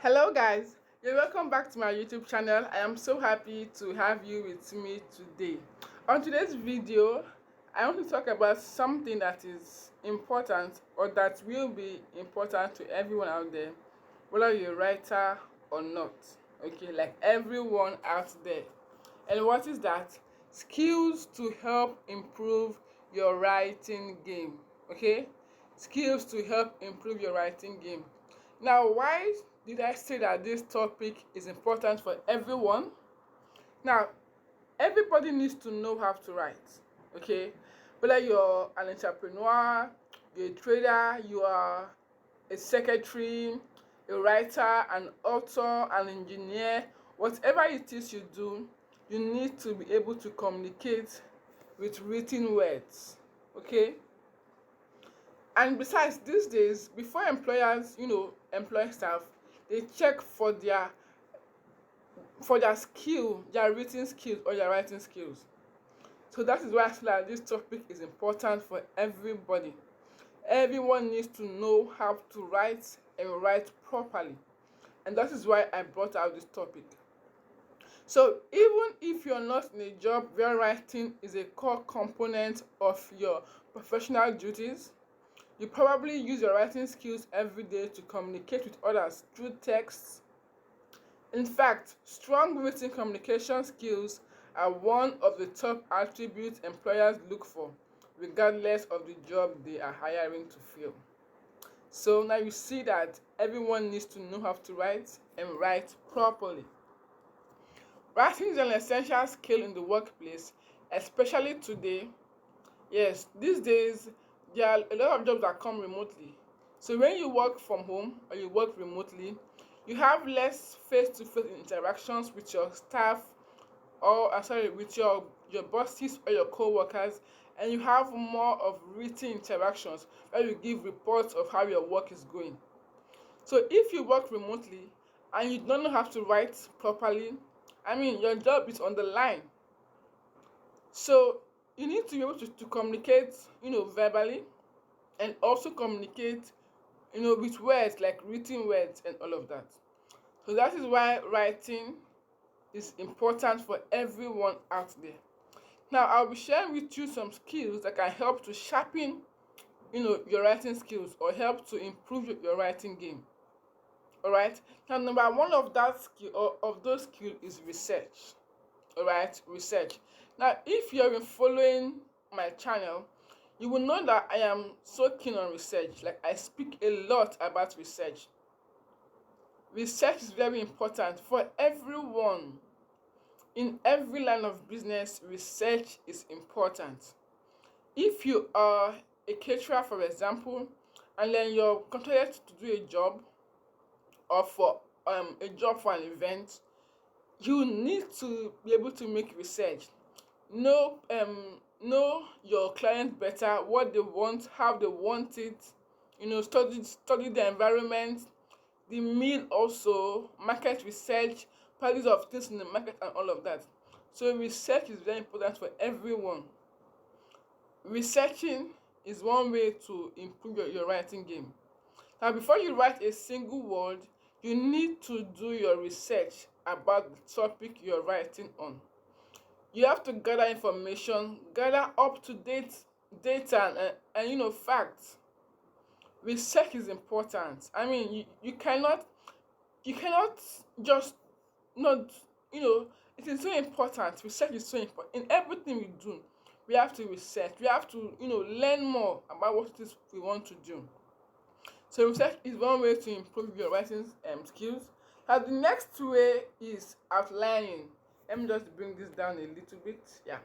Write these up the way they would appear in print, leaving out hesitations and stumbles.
Hello guys, you're welcome back to my YouTube channel. I am so happy to have you with me today. On today's video, I want to talk about something that is important or that will be important to everyone out there, whether you're a writer or not. Okay, like everyone out there. And what is that? Skills to help improve your writing game. Okay, skills to help improve your writing game. Now, why did I say that this topic is important for everyone? Now, everybody needs to know how to write. Okay, whether you're an entrepreneur, you're a trader, you are a secretary, a writer, an author, an engineer, whatever it is you do, you need to be able to communicate with written words. Okay, and besides, these days, before employers employ staff, they check for their skill, their written skills or their writing skills. So that is why I feel like this topic is important for everybody. Everyone needs to know how to write and write properly, and that is why I brought out this topic. So even if you're not in a job where writing is a core component of your professional duties, you probably use your writing skills every day to communicate with others through texts. In fact, strong written communication skills are one of the top attributes employers look for, regardless of the job they are hiring to fill. So now you see that everyone needs to know how to write and write properly. Writing is an essential skill in the workplace, especially today. Yes, these days there are a lot of jobs that come remotely. So when you work from home or you work remotely, you have less face-to-face interactions with your staff or with your bosses or your co-workers, and you have more of written interactions where you give reports of how your work is going. So if you work remotely and you don't know how to write properly, your job is on the line. So you need to be able to communicate, verbally, and also communicate, with words, like written words and all of that. So that is why writing is important for everyone out there. Now, I'll be sharing with you some skills that can help to sharpen, your writing skills or help to improve your writing game. All right. Now, number one of that skill or of those skills is research. All right, research. Now, if you're been following my channel, you will know that I am so keen on research. Like, I speak a lot about research. Research is very important for everyone. In every line of business, research is important. If you are a caterer, for example, and then you're contracted to do a job or for a job for an event, you need to be able to make research. Know your client better, what they want, how they want it. Study the environment, the meal, also market research, prices of things in the market, and all of that. So research is very important for everyone. Researching is one way to improve your writing game. Now, before you write a single word, you need to do your research about the topic you're writing on. You have to gather information, gather up to date data and facts. Research is important. You cannot just not, it is so important. Research is so important in everything we do. We have to research, we have to learn more about what it is we want to do. So research is one way to improve your writing skills. And the next way is outlining. Let me just bring this down a little bit. Yeah,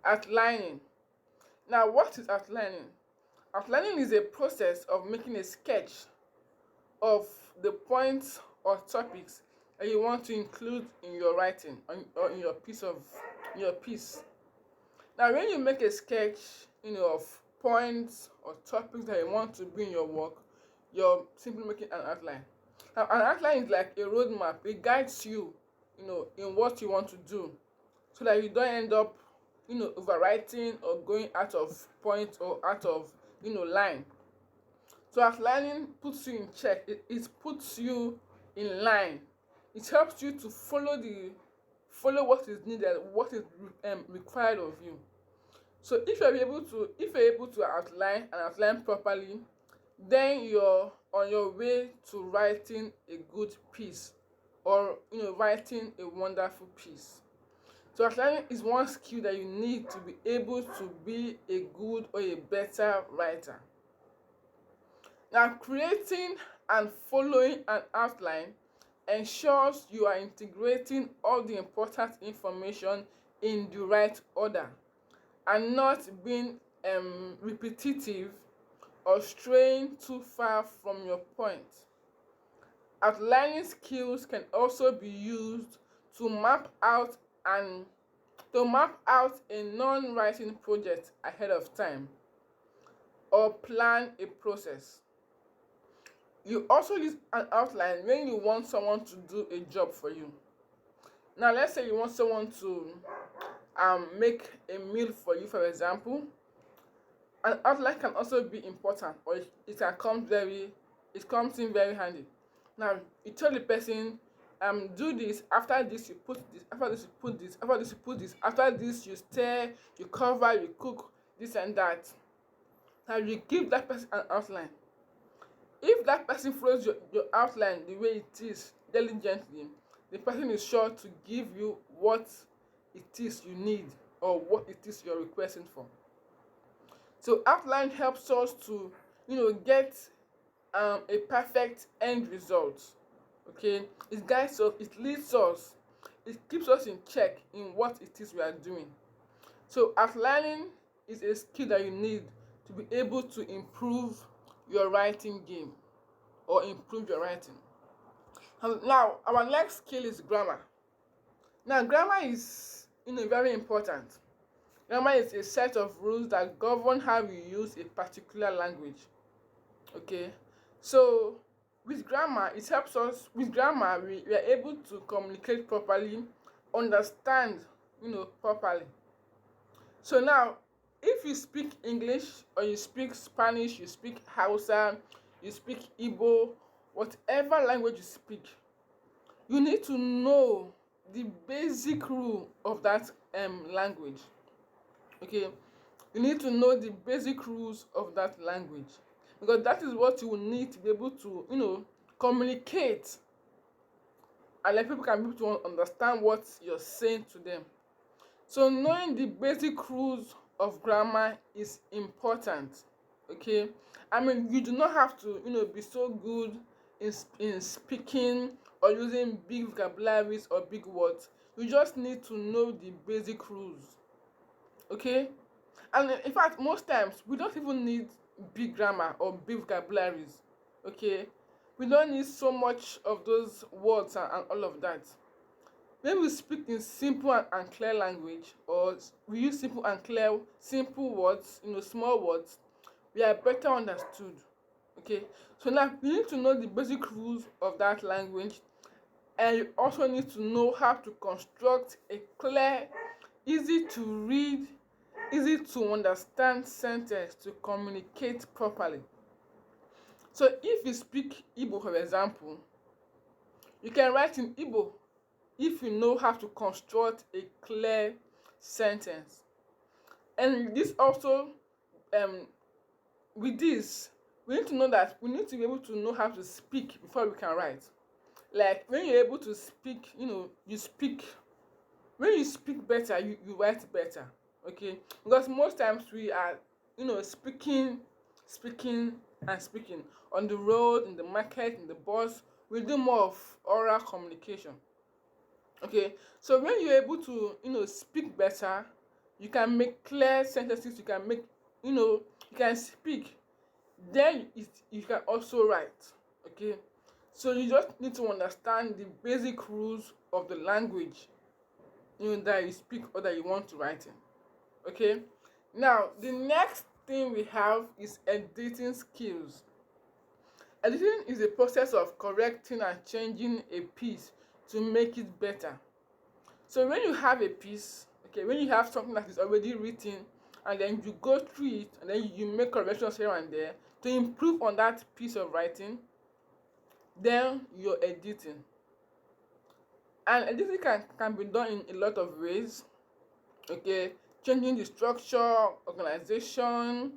outlining. Now, what is outlining? Outlining is a process of making a sketch of the points or topics that you want to include in your writing or in your piece. Now, when you make a sketch, of points or topics that you want to bring in your work, you're simply making an outline. Now, an outline is like a roadmap. It guides you, in what you want to do, so that you don't end up, overwriting or going out of point or out of, line. So outlining puts you in check. It puts you in line. It helps you to follow what is needed, what is required of you. So if you're able to outline properly, then you're on your way to writing a good piece, or writing a wonderful piece. So outlining is one skill that you need to be able to be a good or a better writer. Now, creating and following an outline ensures you are integrating all the important information in the right order and not being repetitive or straying too far from your point. Outlining skills can also be used to map out a non-writing project ahead of time or plan a process. You also use an outline when you want someone to do a job for you. Now, let's say you want someone to make a meal for you, for example. An outline can also be important, or it comes in very handy. Now, you tell the person, do this, after this you put this, after this you put this, after this you put this, after this you stir, you cover, you cook, this and that. Now, you give that person an outline. If that person follows your outline the way it is diligently, the person is sure to give you what it is you need or what it is you're requesting for. So outline helps us to get a perfect end result. Okay, it guides us, it leads us, it keeps us in check in what it is we are doing. So outlining is a skill that you need to be able to improve your writing game or improve your writing. Now, our next skill is grammar. Now, grammar is very important. Grammar is a set of rules that govern how you use a particular language. Okay, so with grammar, it helps us. With grammar, we are able to communicate properly, understand properly. So now, if you speak English or you speak Spanish, you speak Hausa, you speak Igbo, whatever language you speak, you need to know the basic rule of that language. Okay, you need to know the basic rules of that language, because that is what you will need to be able to communicate, and let people can be able to understand what you're saying to them. So knowing the basic rules of grammar is important. Okay, I mean, you do not have to be so good in speaking or using big vocabularies or big words. You just need to know the basic rules. Okay, and in fact, most times we don't even need big grammar or big vocabularies. Okay, we don't need so much of those words and all of that. When we speak in simple and clear language, or we use simple words, small words, we are better understood. Okay, so now you need to know the basic rules of that language, and you also need to know how to construct a clear, easy to read, easy to understand sentence to communicate properly. So if you speak Igbo, for example, you can write in Igbo if you know how to construct a clear sentence. And this also, with this, we need to know that we need to be able to know how to speak before we can write. Like when you're able to speak, you speak. When you speak better, you write better. Okay, because most times we are, speaking and speaking on the road, in the market, in the bus. We do more of oral communication. Okay, so when you're able to speak better, you can make clear sentences, you can make you can speak, then you can also write. Okay, so you just need to understand the basic rules of the language that you speak or that you want to write in. Okay, now the next thing we have is editing skills. Editing is a process of correcting and changing a piece to make it better. So when you have a piece, okay, when you have something that is already written, and then you go through it and then you make corrections here and there to improve on that piece of writing, Then you're editing. And editing can be done in a lot of ways. Okay, changing the structure, organization,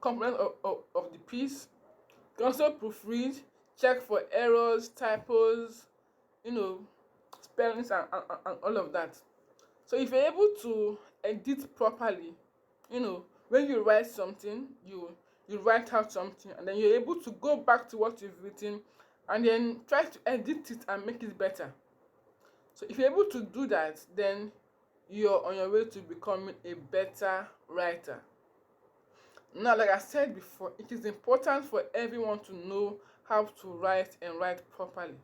component of the piece. You can also proofread, check for errors, typos, you know spellings, and all of that. So if you're able to edit properly, when you write something, you write out something, and then you're able to go back to what you've written and then try to edit it and make it better. So if you're able to do that, then you're on your way to becoming a better writer. Now, like I said before, it is important for everyone to know how to write and write properly.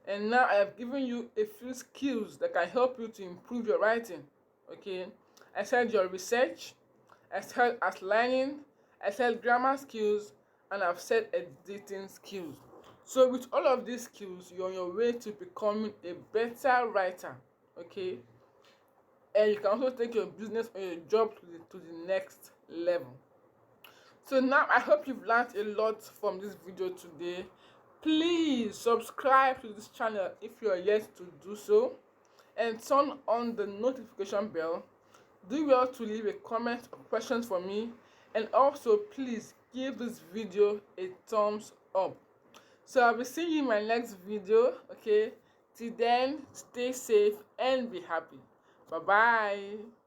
And now I have given you a few skills that can help you to improve your writing. Okay, I said your research, I said outlining, I said grammar skills, and I've said editing skills. So with all of these skills, you're on your way to becoming a better writer. Okay, and you can also take your business or your job to the next level. So now I hope you've learned a lot from this video today. Please subscribe to this channel if you are yet to do so, and turn on the notification bell. Do well to leave a comment or questions for me, and also please give this video a thumbs up. So I'll be seeing you in my next video. Okay, till then, stay safe and be happy. Bye bye.